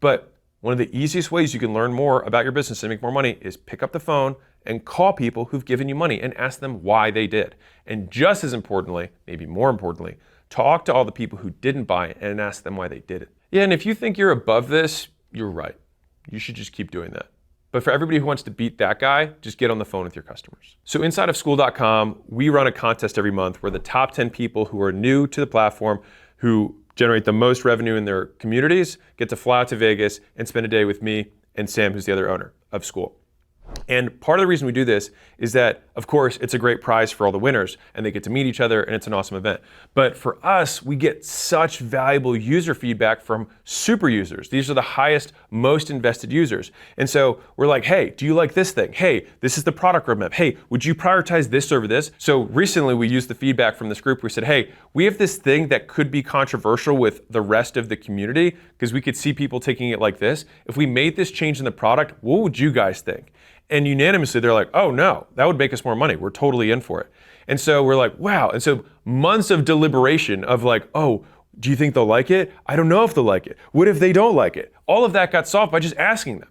But one of the easiest ways you can learn more about your business and make more money is pick up the phone and call people who've given you money and ask them why they did. And just as importantly, maybe more importantly, talk to all the people who didn't buy it and ask them why they did it. Yeah, and if you think you're above this, you're right. You should just keep doing that. But for everybody who wants to beat that guy, just get on the phone with your customers. So inside of school.com, we run a contest every month where the top 10 people who are new to the platform, who generate the most revenue in their communities, get to fly out to Vegas and spend a day with me and Sam, who's the other owner of School. And part of the reason we do this is that, of course, it's a great prize for all the winners and they get to meet each other and it's an awesome event. But for us, we get such valuable user feedback from super users. These are the highest, most invested users. And so we're like, hey, do you like this thing? Hey, this is the product roadmap. Hey, would you prioritize this over this? So recently we used the feedback from this group. We said, hey, we have this thing that could be controversial with the rest of the community because we could see people taking it like this. If we made this change in the product, what would you guys think? And unanimously, they're like, oh no, that would make us more money. We're totally in for it. And so we're like, wow. And so months of deliberation of like, oh, do you think they'll like it? I don't know if they'll like it. What if they don't like it? All of that got solved by just asking them.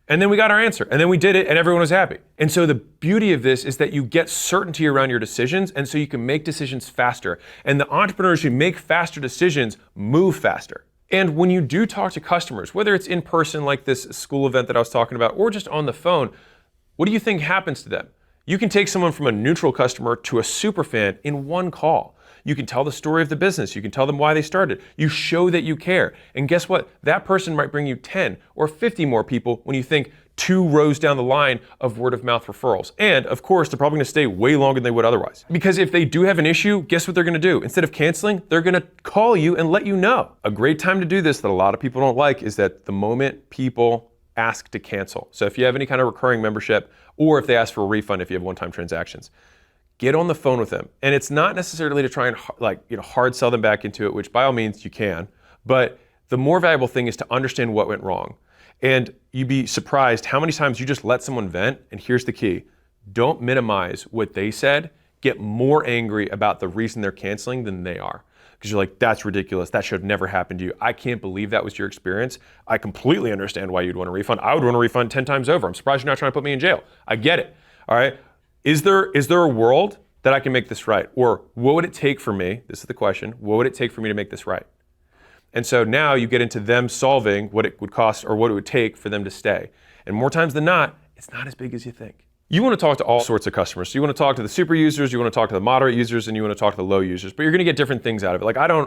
And then we got our answer. And then we did it and everyone was happy. And so the beauty of this is that you get certainty around your decisions. And so you can make decisions faster. And the entrepreneurs who make faster decisions move faster. And when you do talk to customers, whether it's in person like this school event that I was talking about, or just on the phone, what do you think happens to them? You can take someone from a neutral customer to a super fan in one call. You can tell the story of the business. You can tell them why they started. You show that you care. And guess what? That person might bring you 10 or 50 more people when you think 2 rows down the line of word of mouth referrals. And of course, they're probably gonna stay way longer than they would otherwise. Because if they do have an issue, guess what they're gonna do? Instead of canceling, they're gonna call you and let you know. A great time to do this that a lot of people don't like is that the moment people ask to cancel. So if you have any kind of recurring membership, or if they ask for a refund if you have one-time transactions, get on the phone with them. And it's not necessarily to try and hard sell them back into it, which by all means you can, but the more valuable thing is to understand what went wrong. And you'd be surprised how many times you just let someone vent, and here's the key. Don't minimize what they said, get more angry about the reason they're canceling than they are. Because you're like, that's ridiculous, that should have never happened to you. I can't believe that was your experience. I completely understand why you'd want a refund. I would want a refund 10 times over. I'm surprised you're not trying to put me in jail. I get it, all right? Is there a world that I can make this right? Or what would it take for me, this is the question, what would it take for me to make this right? And so now you get into them solving what it would cost or what it would take for them to stay. And more times than not, it's not as big as you think. You want to talk to all sorts of customers. So you want to talk to the super users, you want to talk to the moderate users, and you want to talk to the low users, but you're going to get different things out of it. Like I don't